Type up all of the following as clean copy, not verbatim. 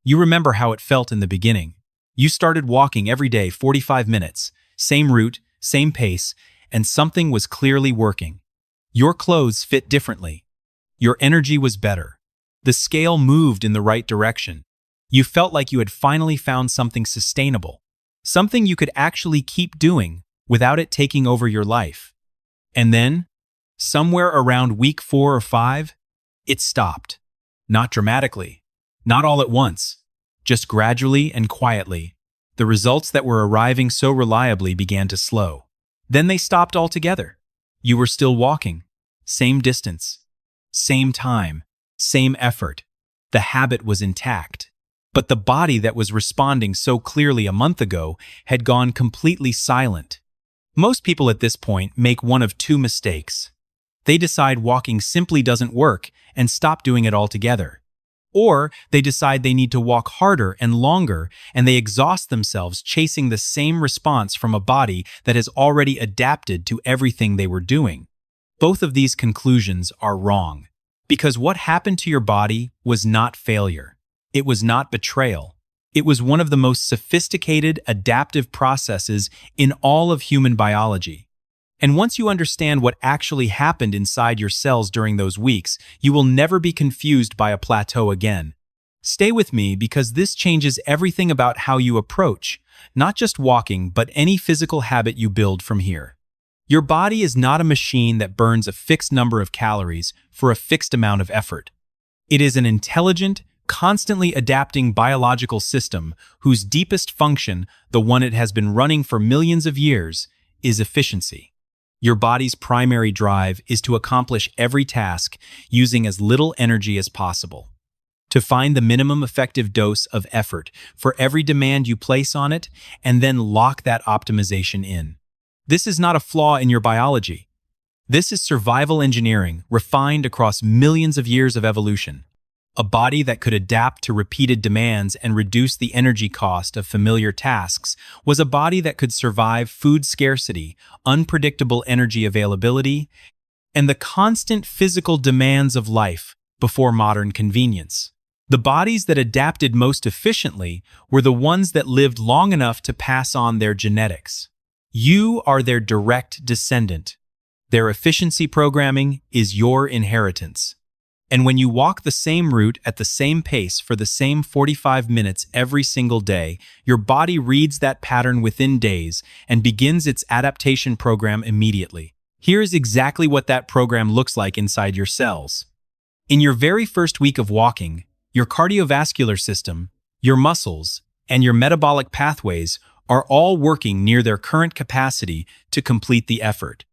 You remember how it felt in the beginning. You started walking every day 45 minutes, same route, same pace, and something was clearly working. Your clothes fit differently. Your energy was better. The scale moved in the right direction. You felt like you had finally found something sustainable, something you could actually keep doing without it taking over your life. And then, somewhere around week 4 or 5, it stopped. Not dramatically, not all at once, just gradually and quietly. The results that were arriving so reliably began to slow. Then they stopped altogether. You were still walking, same distance, same time, same effort. The habit was intact. But the body that was responding so clearly a month ago had gone completely silent. Most people at this point make one of two mistakes. They decide walking simply doesn't work and stop doing it altogether. Or they decide they need to walk harder and longer, and they exhaust themselves chasing the same response from a body that has already adapted to everything they were doing. Both of these conclusions are wrong, because what happened to your body was not failure. It was not betrayal. It was one of the most sophisticated adaptive processes in all of human biology. And once you understand what actually happened inside your cells during those weeks, you will never be confused by a plateau again. Stay with me because this changes everything about how you approach, not just walking, but any physical habit you build from here. Your body is not a machine that burns a fixed number of calories for a fixed amount of effort. It is an intelligent, constantly adapting biological system whose deepest function, the one it has been running for millions of years, is efficiency. Your body's primary drive is to accomplish every task using as little energy as possible. To find the minimum effective dose of effort for every demand you place on it, and then lock that optimization in. This is not a flaw in your biology. This is survival engineering refined across millions of years of evolution. A body that could adapt to repeated demands and reduce the energy cost of familiar tasks was a body that could survive food scarcity, unpredictable energy availability, and the constant physical demands of life before modern convenience. The bodies that adapted most efficiently were the ones that lived long enough to pass on their genetics. You are their direct descendant. Their efficiency programming is your inheritance. And when you walk the same route at the same pace for the same 45 minutes every single day, your body reads that pattern within days and begins its adaptation program immediately. Here's exactly what that program looks like inside your cells. In your very first week of walking, your cardiovascular system, your muscles, and your metabolic pathways are all working near their current capacity to complete the effort.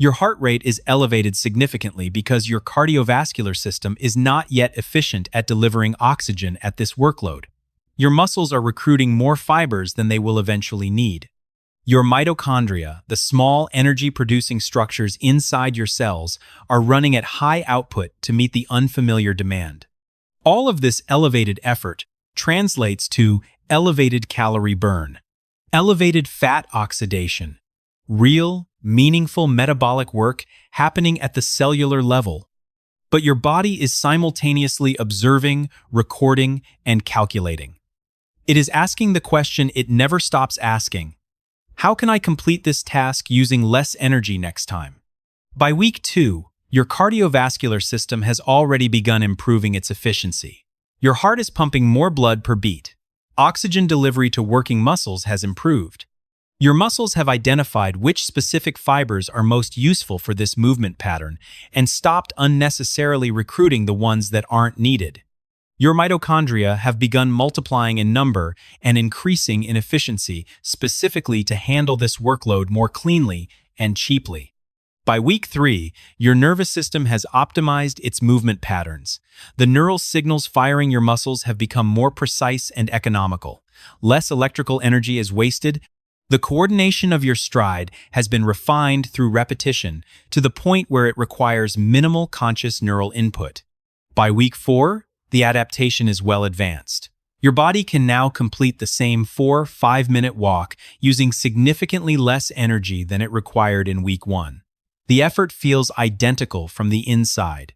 Your heart rate is elevated significantly because your cardiovascular system is not yet efficient at delivering oxygen at this workload. Your muscles are recruiting more fibers than they will eventually need. Your mitochondria, the small energy-producing structures inside your cells, are running at high output to meet the unfamiliar demand. All of this elevated effort translates to elevated calorie burn, elevated fat oxidation, real, meaningful metabolic work happening at the cellular level. But your body is simultaneously observing, recording, and calculating. It is asking the question it never stops asking: how can I complete this task using less energy next time? By week 2, your cardiovascular system has already begun improving its efficiency. Your heart is pumping more blood per beat. Oxygen delivery to working muscles has improved. Your muscles have identified which specific fibers are most useful for this movement pattern and stopped unnecessarily recruiting the ones that aren't needed. Your mitochondria have begun multiplying in number and increasing in efficiency specifically to handle this workload more cleanly and cheaply. By week 3, your nervous system has optimized its movement patterns. The neural signals firing your muscles have become more precise and economical. Less electrical energy is wasted. The coordination of your stride has been refined through repetition to the point where it requires minimal conscious neural input. By week 4, the adaptation is well advanced. Your body can now complete the same 4-5-minute walk using significantly less energy than it required in week 1. The effort feels identical from the inside.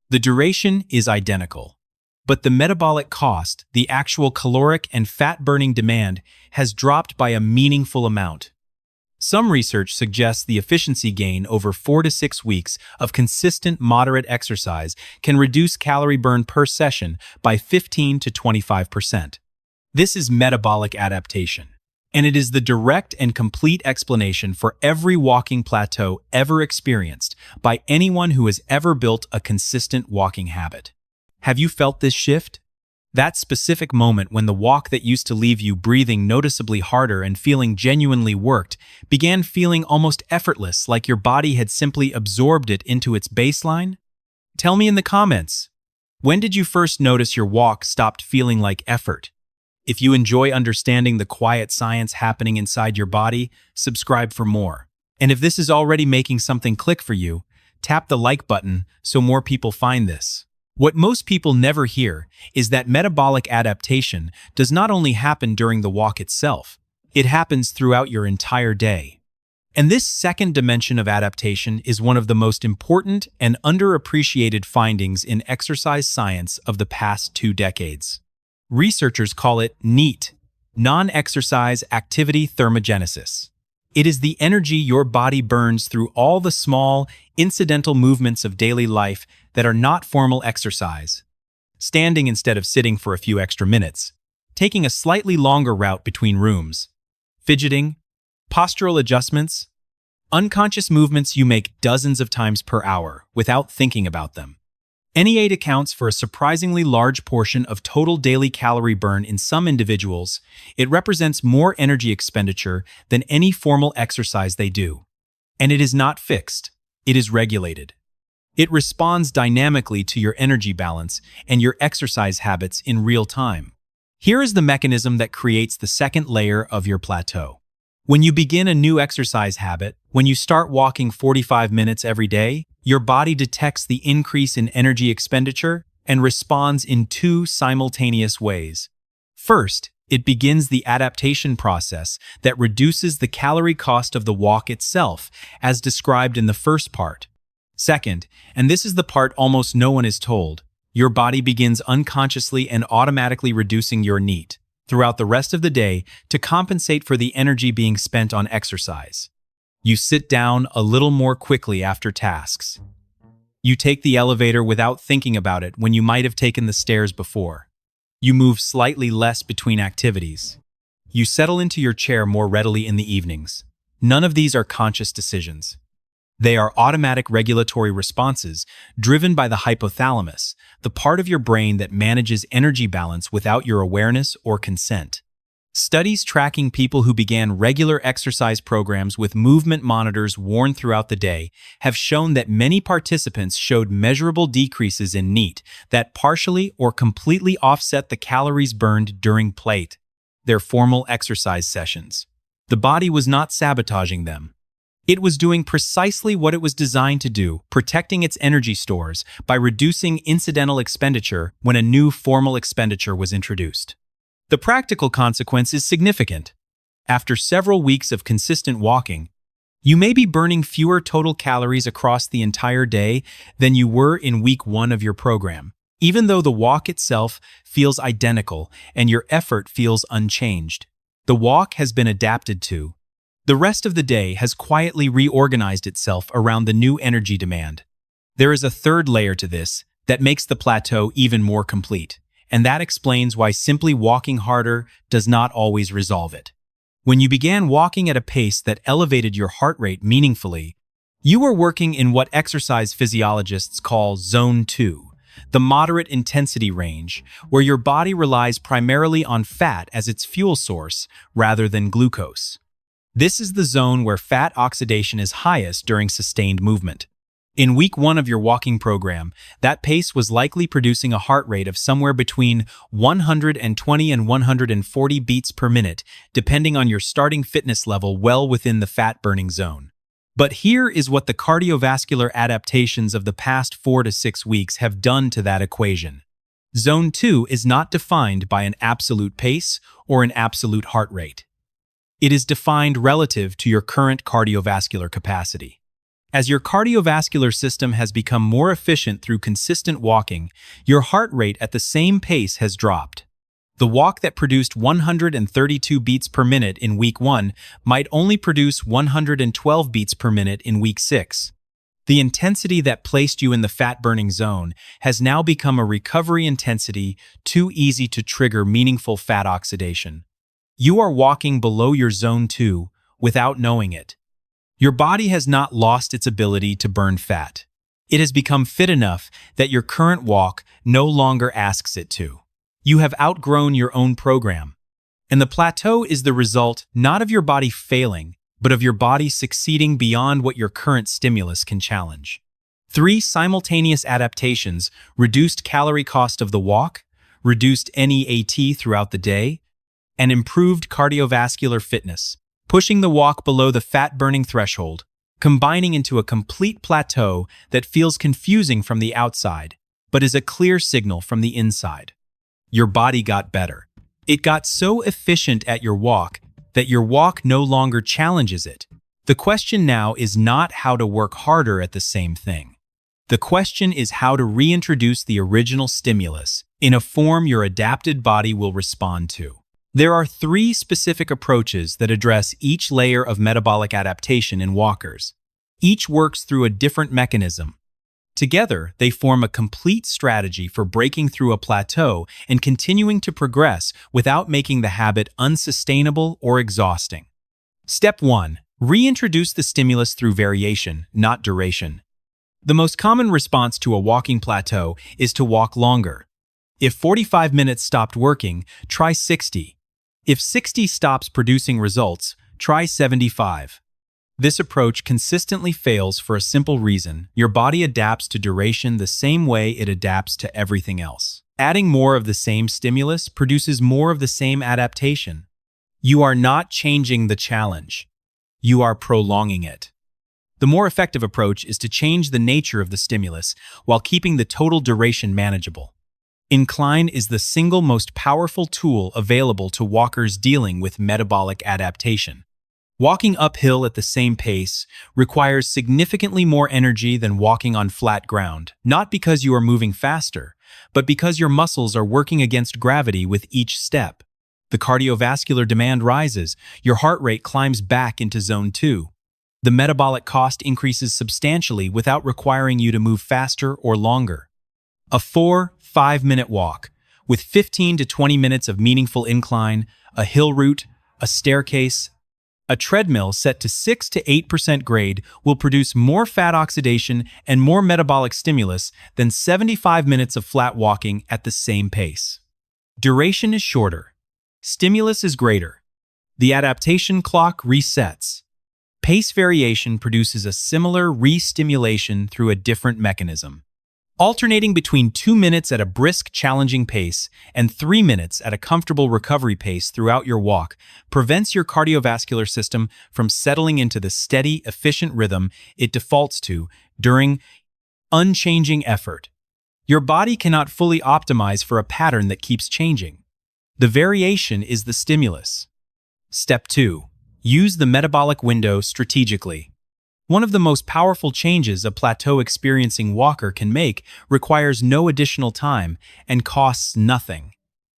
The duration is identical. But the metabolic cost, the actual caloric and fat-burning demand, has dropped by a meaningful amount. Some research suggests the efficiency gain over 4 to 6 weeks of consistent moderate exercise can reduce calorie burn per session by 15 to 25%. This is metabolic adaptation, and it is the direct and complete explanation for every walking plateau ever experienced by anyone who has ever built a consistent walking habit. Have you felt this shift? That specific moment when the walk that used to leave you breathing noticeably harder and feeling genuinely worked began feeling almost effortless, like your body had simply absorbed it into its baseline? Tell me in the comments. When did you first notice your walk stopped feeling like effort? If you enjoy understanding the quiet science happening inside your body, subscribe for more. And if this is already making something click for you, tap the like button so more people find this. What most people never hear is that metabolic adaptation does not only happen during the walk itself, it happens throughout your entire day. And this second dimension of adaptation is one of the most important and underappreciated findings in exercise science of the past 2 decades. Researchers call it NEAT, non-exercise activity thermogenesis. It is the energy your body burns through all the small, incidental movements of daily life that are not formal exercise. Standing instead of sitting for a few extra minutes, taking a slightly longer route between rooms, fidgeting, postural adjustments, unconscious movements you make dozens of times per hour without thinking about them. NEAT accounts for a surprisingly large portion of total daily calorie burn in some individuals. It represents more energy expenditure than any formal exercise they do. And it is not fixed, it is regulated. It responds dynamically to your energy balance and your exercise habits in real time. Here is the mechanism that creates the second layer of your plateau. When you begin a new exercise habit, when you start walking 45 minutes every day, your body detects the increase in energy expenditure and responds in 2 simultaneous ways. First, it begins the adaptation process that reduces the calorie cost of the walk itself, as described in the first part. Second, and this is the part almost no one is told, your body begins unconsciously and automatically reducing your NEAT throughout the rest of the day to compensate for the energy being spent on exercise. You sit down a little more quickly after tasks. You take the elevator without thinking about it when you might have taken the stairs before. You move slightly less between activities. You settle into your chair more readily in the evenings. None of these are conscious decisions. They are automatic regulatory responses driven by the hypothalamus, the part of your brain that manages energy balance without your awareness or consent. Studies tracking people who began regular exercise programs with movement monitors worn throughout the day have shown that many participants showed measurable decreases in NEAT that partially or completely offset the calories burned during their formal exercise sessions. The body was not sabotaging them. It was doing precisely what it was designed to do, protecting its energy stores by reducing incidental expenditure when a new formal expenditure was introduced. The practical consequence is significant. After several weeks of consistent walking, you may be burning fewer total calories across the entire day than you were in week 1 of your program, even though the walk itself feels identical and your effort feels unchanged. The walk has been adapted to. The rest of the day has quietly reorganized itself around the new energy demand. There is a third layer to this that makes the plateau even more complete, and that explains why simply walking harder does not always resolve it. When you began walking at a pace that elevated your heart rate meaningfully, you were working in what exercise physiologists call Zone 2, the moderate intensity range, where your body relies primarily on fat as its fuel source rather than glucose. This is the zone where fat oxidation is highest during sustained movement. In week 1 of your walking program, that pace was likely producing a heart rate of somewhere between 120 and 140 beats per minute, depending on your starting fitness level, well within the fat-burning zone. But here is what the cardiovascular adaptations of the past 4 to 6 weeks have done to that equation. Zone 2 is not defined by an absolute pace or an absolute heart rate. It is defined relative to your current cardiovascular capacity. As your cardiovascular system has become more efficient through consistent walking, your heart rate at the same pace has dropped. The walk that produced 132 beats per minute in week 1 might only produce 112 beats per minute in week 6. The intensity that placed you in the fat-burning zone has now become a recovery intensity too easy to trigger meaningful fat oxidation. You are walking below your zone 2 without knowing it. Your body has not lost its ability to burn fat. It has become fit enough that your current walk no longer asks it to. You have outgrown your own program. And the plateau is the result not of your body failing, but of your body succeeding beyond what your current stimulus can challenge. 3 simultaneous adaptations: reduced calorie cost of the walk, reduced NEAT throughout the day, and improved cardiovascular fitness, pushing the walk below the fat-burning threshold, combining into a complete plateau that feels confusing from the outside, but is a clear signal from the inside. Your body got better. It got so efficient at your walk that your walk no longer challenges it. The question now is not how to work harder at the same thing. The question is how to reintroduce the original stimulus in a form your adapted body will respond to. There are 3 specific approaches that address each layer of metabolic adaptation in walkers. Each works through a different mechanism. Together, they form a complete strategy for breaking through a plateau and continuing to progress without making the habit unsustainable or exhausting. Step 1. Reintroduce the stimulus through variation, not duration. The most common response to a walking plateau is to walk longer. If 45 minutes stopped working, try 60. If 60 stops producing results, try 75. This approach consistently fails for a simple reason: your body adapts to duration the same way it adapts to everything else. Adding more of the same stimulus produces more of the same adaptation. You are not changing the challenge. You are prolonging it. The more effective approach is to change the nature of the stimulus while keeping the total duration manageable. Incline is the single most powerful tool available to walkers dealing with metabolic adaptation. Walking uphill at the same pace requires significantly more energy than walking on flat ground, not because you are moving faster, but because your muscles are working against gravity with each step. The cardiovascular demand rises, your heart rate climbs back into zone 2. The metabolic cost increases substantially without requiring you to move faster or longer. A 4-5-minute walk, with 15 to 20 minutes of meaningful incline, a hill route, a staircase, a treadmill set to 6 to 8% grade will produce more fat oxidation and more metabolic stimulus than 75 minutes of flat walking at the same pace. Duration is shorter. Stimulus is greater. The adaptation clock resets. Pace variation produces a similar re-stimulation through a different mechanism. Alternating between 2 minutes at a brisk, challenging pace and 3 minutes at a comfortable recovery pace throughout your walk prevents your cardiovascular system from settling into the steady, efficient rhythm it defaults to during unchanging effort. Your body cannot fully optimize for a pattern that keeps changing. The variation is the stimulus. Step 2. Use the metabolic window strategically. One of the most powerful changes a plateau-experiencing walker can make requires no additional time and costs nothing.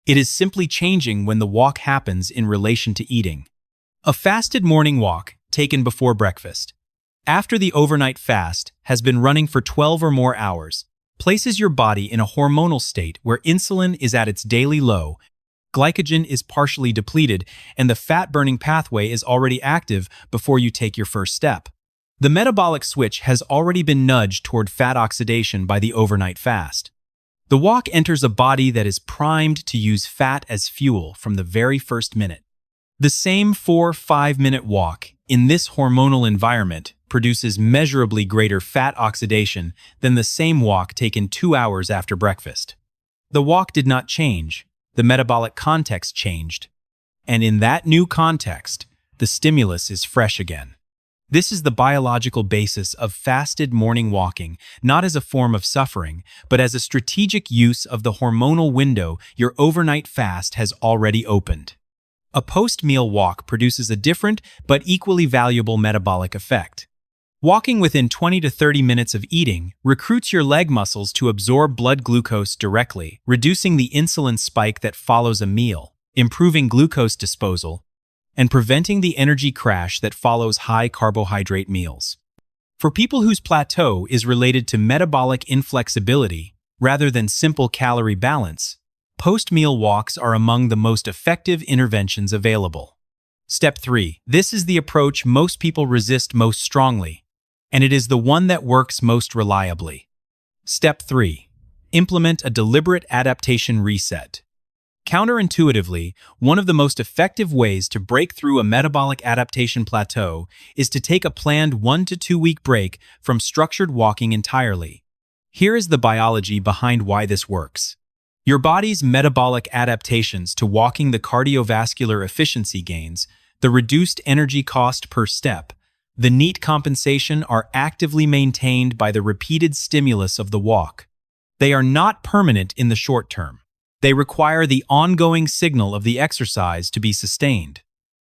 It is simply changing when the walk happens in relation to eating. A fasted morning walk, taken before breakfast, after the overnight fast has been running for 12 or more hours, places your body in a hormonal state where insulin is at its daily low, glycogen is partially depleted, and the fat-burning pathway is already active before you take your first step. The metabolic switch has already been nudged toward fat oxidation by the overnight fast. The walk enters a body that is primed to use fat as fuel from the very first minute. The same 4-5-minute walk in this hormonal environment produces measurably greater fat oxidation than the same walk taken 2 hours after breakfast. The walk did not change, the metabolic context changed. And in that new context, the stimulus is fresh again. This is the biological basis of fasted morning walking, not as a form of suffering, but as a strategic use of the hormonal window your overnight fast has already opened. A post-meal walk produces a different but equally valuable metabolic effect. Walking within 20 to 30 minutes of eating recruits your leg muscles to absorb blood glucose directly, reducing the insulin spike that follows a meal, improving glucose disposal, and preventing the energy crash that follows high carbohydrate meals. For people whose plateau is related to metabolic inflexibility rather than simple calorie balance, post-meal walks are among the most effective interventions available. Step 3. This is the approach most people resist most strongly, and it is the one that works most reliably. Step 3. Implement a deliberate adaptation reset. Counterintuitively, one of the most effective ways to break through a metabolic adaptation plateau is to take a planned 1 to 2 week break from structured walking entirely. Here is the biology behind why this works. Your body's metabolic adaptations to walking, the cardiovascular efficiency gains, the reduced energy cost per step, the NEAT compensation are actively maintained by the repeated stimulus of the walk. They are not permanent in the short term. They require the ongoing signal of the exercise to be sustained.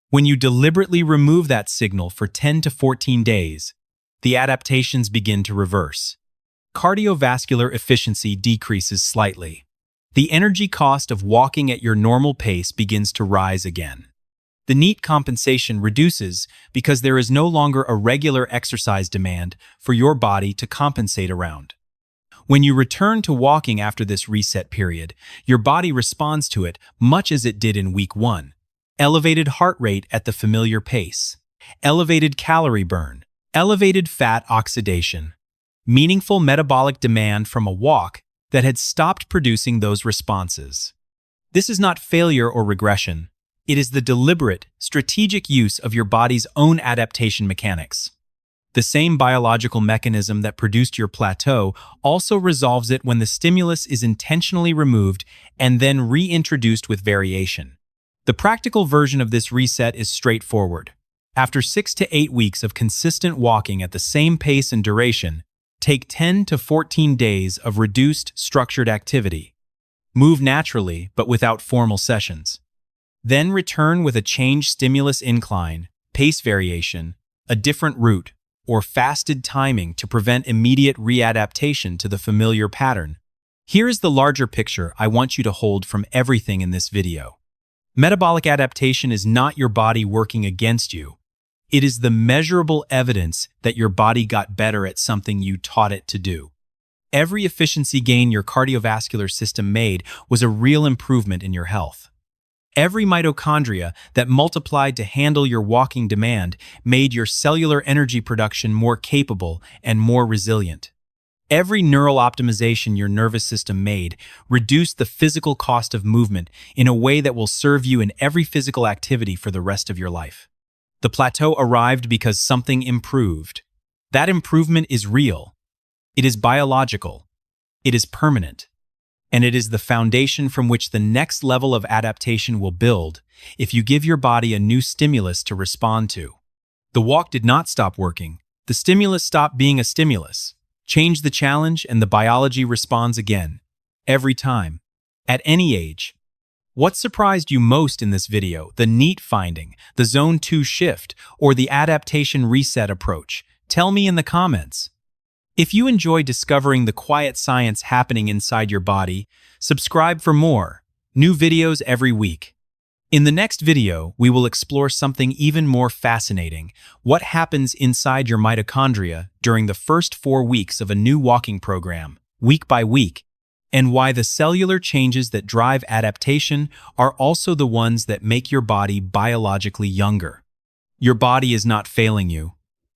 When you deliberately remove that signal for 10 to 14 days, the adaptations begin to reverse. Cardiovascular efficiency decreases slightly. The energy cost of walking at your normal pace begins to rise again. The NEAT compensation reduces because there is no longer a regular exercise demand for your body to compensate around. When you return to walking after this reset period, your body responds to it much as it did in week 1. Elevated heart rate at the familiar pace, elevated calorie burn, elevated fat oxidation, meaningful metabolic demand from a walk that had stopped producing those responses. This is not failure or regression. It is the deliberate, strategic use of your body's own adaptation mechanics. The same biological mechanism that produced your plateau also resolves it when the stimulus is intentionally removed and then reintroduced with variation. The practical version of this reset is straightforward. After 6 to 8 weeks of consistent walking at the same pace and duration, take 10 to 14 days of reduced, structured activity. Move naturally, but without formal sessions. Then return with a changed stimulus incline, pace variation, a different route, or fasted timing to prevent immediate readaptation to the familiar pattern. Here is the larger picture I want you to hold from everything in this video. Metabolic adaptation is not your body working against you. It is the measurable evidence that your body got better at something you taught it to do. Every efficiency gain your cardiovascular system made was a real improvement in your health. Every mitochondria that multiplied to handle your walking demand made your cellular energy production more capable and more resilient. Every neural optimization your nervous system made reduced the physical cost of movement in a way that will serve you in every physical activity for the rest of your life. The plateau arrived because something improved. That improvement is real. It is biological. It is permanent. And it is the foundation from which the next level of adaptation will build if you give your body a new stimulus to respond to. The walk did not stop working. The stimulus stopped being a stimulus. Change the challenge and the biology responds again. Every time. At any age. What surprised you most in this video? The NEAT finding, the Zone 2 shift, or the adaptation reset approach? Tell me in the comments. If you enjoy discovering the quiet science happening inside your body, subscribe for more. New videos every week. In the next video, we will explore something even more fascinating: what happens inside your mitochondria during the first 4 weeks of a new walking program, week by week, and why the cellular changes that drive adaptation are also the ones that make your body biologically younger. Your body is not failing you.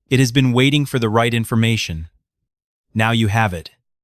It has been waiting for the right information. Now you have it.